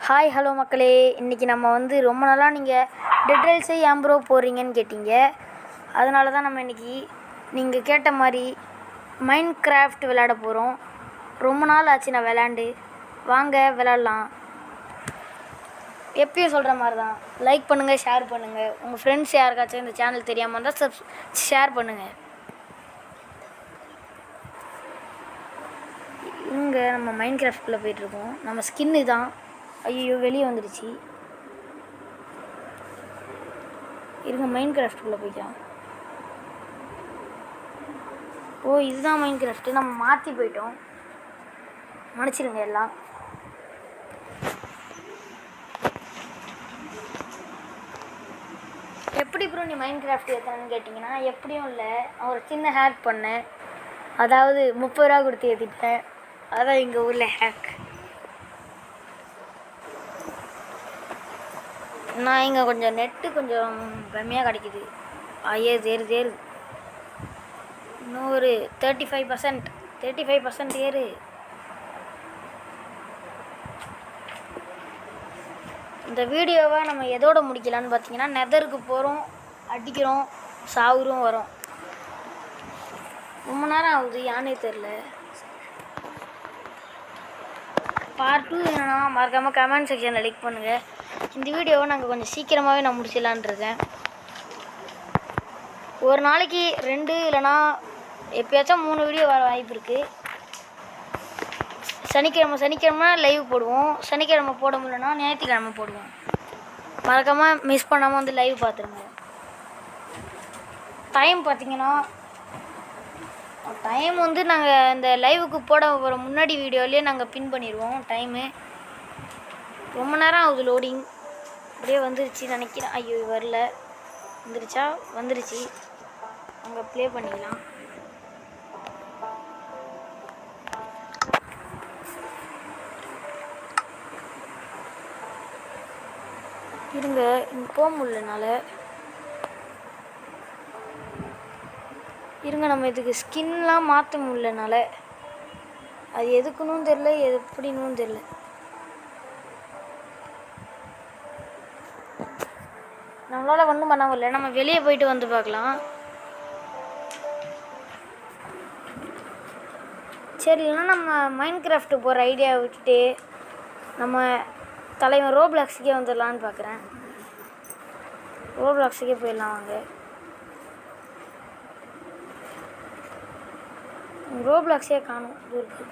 Hi hello மக்களே, இன்றைக்கி நம்ம ரொம்ப நாளாக நீங்கள் டெட் ரைல்ஸே ஏன் ப்ரோ போடுறீங்கன்னு கேட்டீங்க. அதனால தான் நம்ம இன்றைக்கி நீங்கள் கேட்ட மாதிரி மைண்ட் கிராஃப்ட் விளையாட போகிறோம். ரொம்ப நாள் ஆச்சு நான் விளாண்டு. வாங்க விளாட்லாம். எப்பயும் சொல்கிற மாதிரி தான், லைக் பண்ணுங்கள், ஷேர் பண்ணுங்கள். உங்கள் ஃப்ரெண்ட்ஸ் யாருக்காச்சும் இந்த சேனல் தெரியாமல் இருந்தால் ஷேர் பண்ணுங்கள். இங்கே நம்ம மைண்ட் கிராஃப்டில் போய்ட்டுருக்கோம். நம்ம ஸ்கின்னு தான். ஐயோ வெளியே வந்துடுச்சு. இருங்க, மைண்ட் கிராஃப்டுக்குள்ளே போய்க்கலாம். ஓ, இதுதான் மைண்ட் கிராஃப்ட்டு. நம்ம மாற்றி போயிட்டோம், மன்னிச்சிருங்க எல்லாம். எப்படி ப்ரோ நீ மைண்ட் கிராஃப்ட் ஏற்றுறேன்னு கேட்டிங்கன்னா, எப்படியும் இல்லை, ஒரு சின்ன ஹேக் பண்ணேன். அதாவது 30 ரூபா கொடுத்து ஏற்றிட்டேன். அதான் எங்கள் ஊரில் ஹேக். நான் இங்கே கொஞ்சம் நெட்டு கொஞ்சம் கம்மியாக கிடைக்கிது. ஏறுது இன்னும் ஒரு 35% ஏறு. இந்த வீடியோவை நம்ம எதோட முடிக்கலான்னு பார்த்தீங்கன்னா, நெதருக்கு போகிறோம், அடிக்கிறோம், சாவுரும் வரோம். ரொம்ப நேரம் ஆகுது, யானே தெரில. பார்ட் 2 என்னன்னா மறக்காமல் கமெண்ட் செக்ஷனில் லைக் பண்ணுங்கள். இந்த வீடியோவை நாங்கள் கொஞ்சம் சீக்கிரமாகவே நான் முடிச்சிடலான் இருக்கேன். ஒரு நாளைக்கு 2 இல்லைனா எப்போயாச்சும் 3 வீடியோ வர வாய்ப்பு இருக்குது. சனிக்கிழமை லைவ் போடுவோம். சனிக்கிழமை போட முடியலன்னா ஞாயிற்றுக்கிழமை போடுவோம். மறக்காமல் மிஸ் பண்ணாமல் லைவ் பார்த்துருங்க. டைம் பார்த்திங்கன்னா, டைம் நாங்கள் இந்த லைவுக்கு போட போகிற முன்னாடி வீடியோலேயே நாங்கள் பின் பண்ணிடுவோம் டைமு. ரொம்ப நேரம் ஆகுது லோடிங். அப்படியே வந்துருச்சு நினைக்கிறேன். ஐயோ வரல. வந்துருச்சு. அங்கே ப்ளே பண்ணிக்கலாம். இருங்க, போக முடியலனால. இருங்க, நம்ம இதுக்கு ஸ்கின்லாம் மாற்ற முடியலனால, அது எதுக்குன்னு தெரில, எப்படின்னு தெரில. நம்மளால் ஒன்றும் பண்ண முடியல. நம்ம வெளியே போயிட்டு வந்து பார்க்கலாம். சரி, இல்லைன்னா நம்ம மைண்ட் கிராஃப்ட்டு போகிற ஐடியாவை விட்டுட்டு நம்ம தலைவன் ரோப்ளாக்ஸுக்கே வந்துடலான்னு பார்க்குறேன். ரோப்ளாக்ஸுக்கே போயிடலாம் வாங்க. ரோப்ளாக்ஸே காணும் இருக்கு.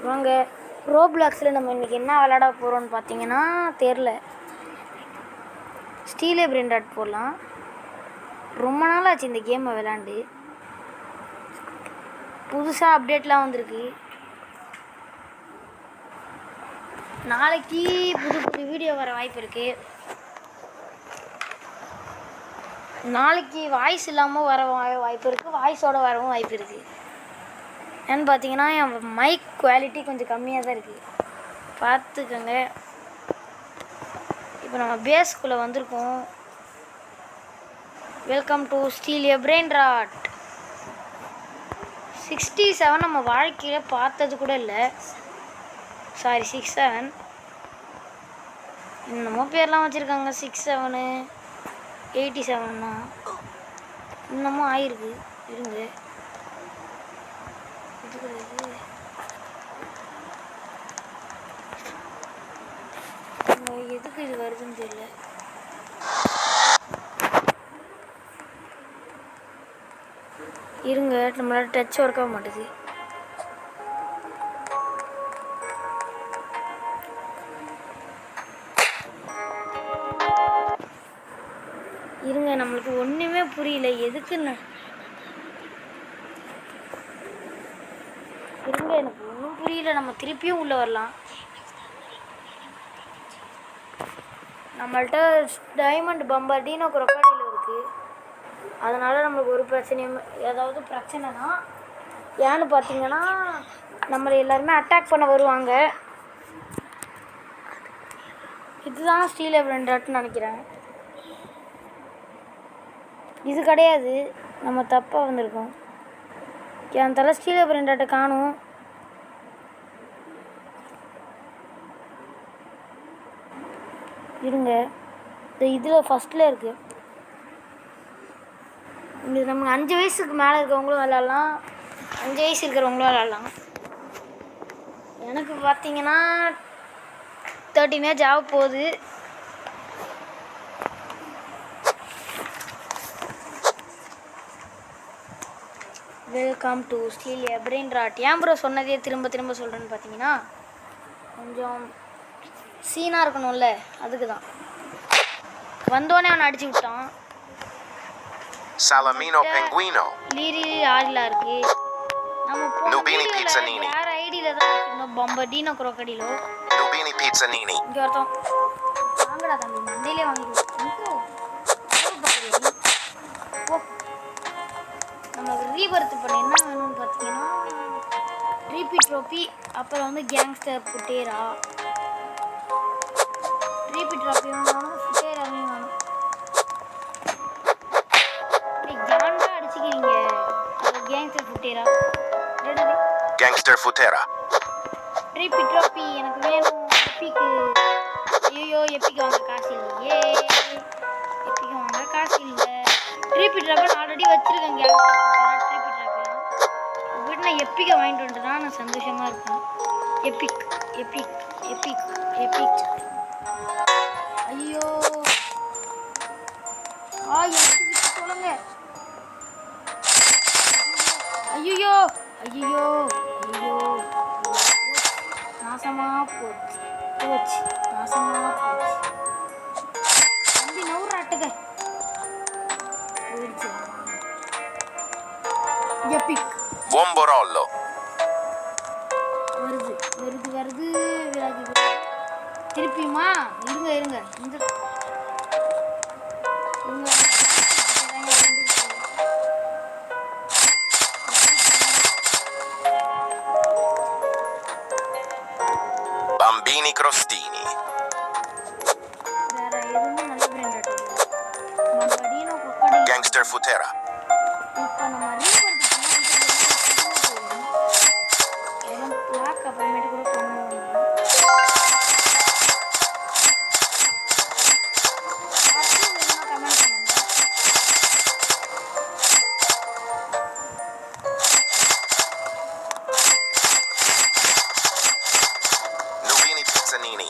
வாங்க, ரோப்ளாக்ஸில் நம்ம இன்றைக்கி என்ன விளையாட போகிறோன்னு பார்த்தீங்கன்னா தெரில. ஸ்டீலே பிரெயின் ராட் போடலாம். ரொம்ப நாள் ஆச்சு இந்த கேமை விளாண்டு. புதுசாக அப்டேட்லாம் வந்திருக்கு. நாளைக்கு புது வீடியோ வர வாய்ப்பு இருக்குது. நாளைக்கு வாய்ஸ் இல்லாமல் வர வாய்ப்பு இருக்குது, வாய்ஸோடு வரவும் வாய்ப்பு இருக்குது. ஏன்னு பார்த்தீங்கன்னா, என் மைக் குவாலிட்டி கொஞ்சம் கம்மியாக தான் இருக்குது, பார்த்துக்கோங்க. இப்போ நம்ம பேஸ்க்குள்ளே வந்திருக்கோம். Welcome to steal brain rot 67. நம்ம வாழ்க்கையில் பார்த்தது கூட இல்லை. சாரி, 67. இன்னமும் பேர்லாம் வச்சுருக்காங்க. 67, 87னா இன்னமும் ஆயிருக்கு. இருங்க, எதுக்கு இது வருதுன்னு தெரியல. இருங்க, நம்மளால டச் ஒர்க் ஆக மாட்டேது. இருங்க, நம்மளுக்கு ஒன்றுமே புரியல எதுக்குன்னு. இருங்க, எனக்கு ஒன்றும் புரியல. நம்ம திருப்பியும் உள்ளே வரலாம். நம்மள்ட்ட டைமண்ட் பம்பர்டின்னு ஒரு crocodile இருக்குது. அதனால் நம்மளுக்கு ஒரு பிரச்சனையும், ஏதாவது பிரச்சனைனா ஏன்னு பார்த்தீங்கன்னா, நம்மளை எல்லாருமே அட்டாக் பண்ண வருவாங்க. இதுதான் ஸ்டீல் பிரெயின் ராட்னு நினைக்கிறேன். இது கிடையாது, நம்ம தப்பாக வந்திருக்கோம். என் தலை ஸ்டீல் பிரிண்டாட்ட காணும். இருங்க, இதில் ஃபஸ்ட்டில் இருக்குது. இது நமக்கு 5 வயசுக்கு மேலே இருக்கிறவங்களும் விளாட்லாம், 5 வயசு இருக்கிறவங்களும் விளாட்லாம். எனக்கு பார்த்தீங்கன்னா 13 ஏஜ் ஆக போகுது. Welcome to steal brain rot. ஏன் ப்ரோ சொன்னதே திரும்ப திரும்ப சொல்கிறேன்னு பார்த்தீங்கன்னா, கொஞ்சம் சீனாக இருக்கணும்ல, அதுக்கு தான். வந்தோடனே அவனை அடிச்சு விட்டான். Salamino Pinguino. லீரி ஆறிலா இருக்கு. நம்ம Nubini Pizzanini. வேற ஐடியில் தான் வச்சுருந்தோம். பம்படினோ குரோக்கடிலோ. Nubini Pizzanini. இங்கே ஒருத்தன் வாங்கடா தம்பி, மண்டையிலே வாங்கிடுவோம். நமக்கு ரீபர்த் பண்ண என்ன வேணும்னு பார்த்தீங்கன்னா, ரீபீட் ட்ரோபி, அப்புறம் வந்து கேங்ஸ்டர் புட்டேரா. ரீபீட் ட்ரோபி வேணும், புட்டேராவையும் வேணும். கேண்டா அடிச்சுக்கிறீங்க. Gangster Futera. Gangster Futera. Repeat trophy எனக்கு வேணும். எப்பிக்கு. ஐயோ, எப்பிக்கு வாங்க காசு இல்லையே. எப்பிக்கு வாங்க காசு இல்லை. ரீபீட் ட்ரோபி நான் ஆல்ரெடி வச்சுருக்கேன். கேங்ஸ்டர் ரீபீட் ட்ரோபிலாம் போய்ட்டு நான் எப்பிக்கை வாங்கிட்டு வந்துட்டு தான் நான் சந்தோஷமாக இருப்பேன். Epic epic epic epic. ஐயோ எப்பிக்கு சொல்லுங்க. ஐயோ ஐயோ ஐயோ, நாசமாக போச்சு போச்சு, நாசமாக போச்சு. தம்பி நவுறாட்டுக்க போயிடுச்சு. Epic Bomborollo. வருது வருது வருது விலகி திருப்பியுமா? இருங்க இருங்க இந்த Bambini Crostini. வேற எதுவுமே நல்ல பிராண்ட் ஆட்டோ. பம்படினோ குரோக்கடிலோ. Gangster Futera. இப்போ நம்ம எல்லாம் பிளாக் அப்புறமேட்டு கூட பண்ணுவோம். கமெண்ட் பண்ணுங்க. Nubini Pizzanini.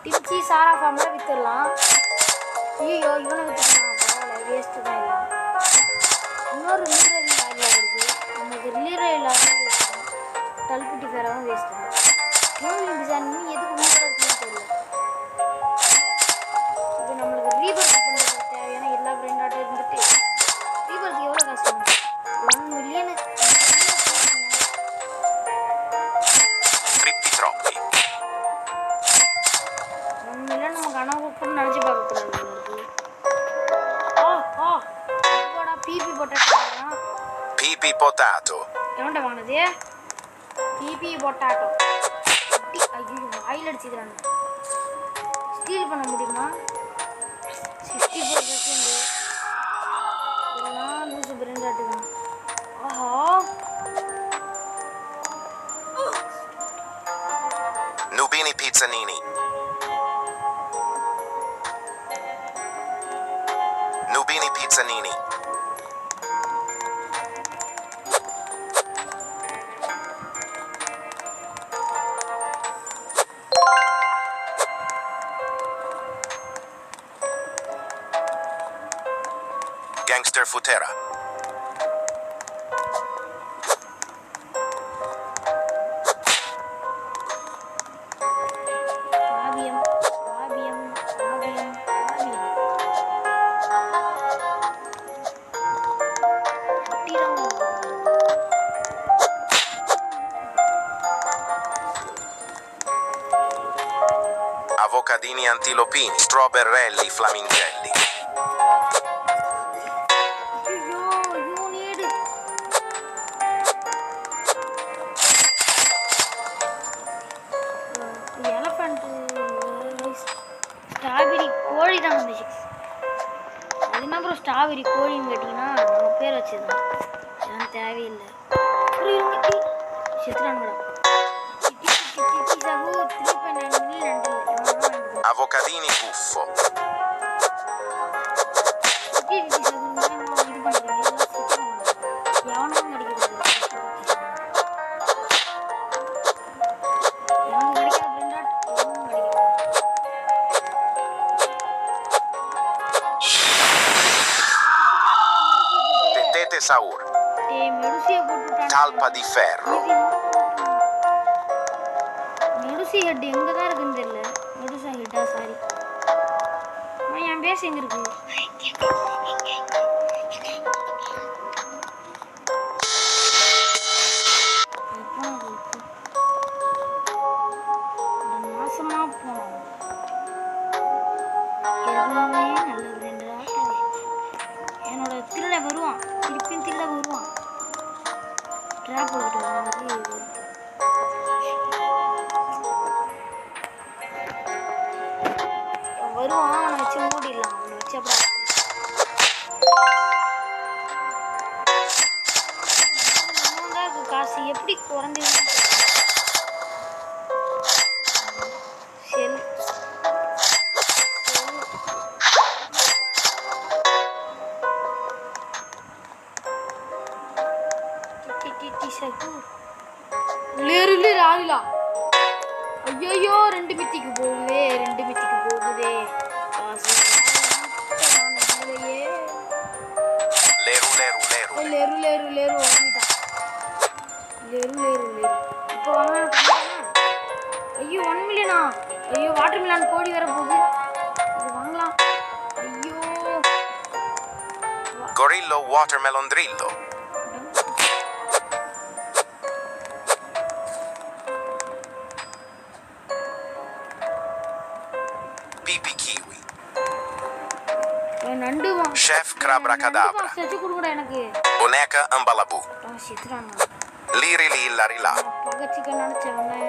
டிச்சி சாரா ஃபார்மில் விற்றுடலாம். ஐயோ இவனை விற்றுக்கலாம், பரவாயில்ல, வேஸ்ட்டு தான். இல்லை இன்னொரு லீரல் ஆகில் வருது. நமக்கு லீரல் ஆகில் வேஸ்ட்டு தான். டல்குட்டி ஃபேராகவும் வேஸ்ட்டு தான். மூவிங் டிசைன் எதுக்கு மூக்கிறதுன்னு தெரியல. இது நம்மளுக்கு ரீபர்த் பண்ணுறதுக்கு தேவையான எல்லா பிராண்டாட்டும் இருந்துட்டு ரீபர்த் எவ்வளோ காசு? 1 மில்லியன். Trippi Troppi. 1 மில்லியன் நம்ம கனவு கூட நினச்சி பார்க்கக்கூடாது. Pipi Potato. Pipi Potato. எவன்டா வாங்கினது? Pipi Potato. ஐயோ வாயில் அடிச்சுக்கிறாங்க. ஸ்டீல் பண்ண முடியுமா? 64 செகண்டு. இதெல்லாம் லூசு பிராண்டாட்டு தான். ஆஹா Nubini Pizzanini. Nubini Pizzanini. Gangster Futera. ஆபியம் ஆபியம் ஆபியம் ஆபியம். Avocadini antilopini. Strawberrelli flamingelli. ஐயோ யூனிட். ஸ்ட்ராபெரி கோழின்னு கேட்டிங்கன்னா நம்ம பேர் வச்சுதான் அதெல்லாம் தேவையில்லை. செத்துறானுங்கடா. Avocadini buffo. Tete saur. Talpa di ferro. மெடுசி ஹெட் எங்கே தான் இருக்குன்னு தெரியல. மெடுசா ஹெட்டா சாரி என் பேச எங்கே இருக்கு? மாசமா போனோம் எதுவுமே நல்லது ரெண்டு என்னோட திருட வருவான், திருப்பியும் திருட வருவான். ட்ராப் போட்டு வருவான். அவனை வச்சு மூடிடலாம். அவனை வச்சு அப்புறம் காசு எப்படி குறைஞ்சது? செல் ஆகலா. ஐயோ 2 மித்திக்கு போகுதே, 2 மித்திக்கு போகுதே. Leru leru leru. லேரு லேரு லேரு வாங்கிட்டான். லேரு லேரு லேரு இப்போ வாங்க. ஐயோ 1 மில்லியனா? ஐயோ வாட்டர் மிலான் கோடி வர போகுது. இது வாங்கலாம். ஐயோ Gorillo watermelon drillo. Pipi kiwi. நண்டு வா. Chef crabra-cadabra. செஞ்சு கொடுங்கடா எனக்கு. Boneca ambalabù. செத்துறாங்க. Liri lilla. பகச்சிக்க நினைச்சவனே.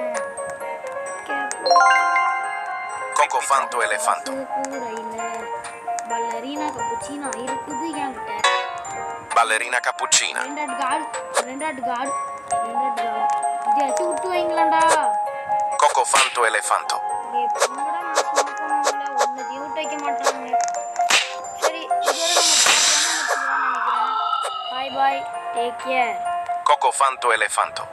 Coco fanto elefanto. பல்லரினா கப்புச்சினா இருக்குது என்கிட்ட. Ballerina cappuccina. ரெண்டாட் கார்டு. இது அச்சு விட்டு வைங்களாண்டா. Coco fanto elefanto. பொங்கடா மாசமா போனவங்கள ஒன்னுதையும் விட்டு வைக்க மாட்டாங்க. சரி இதோட நம்ம நினைக்கிறேன். Bye bye, take care. Coco fanto elefanto.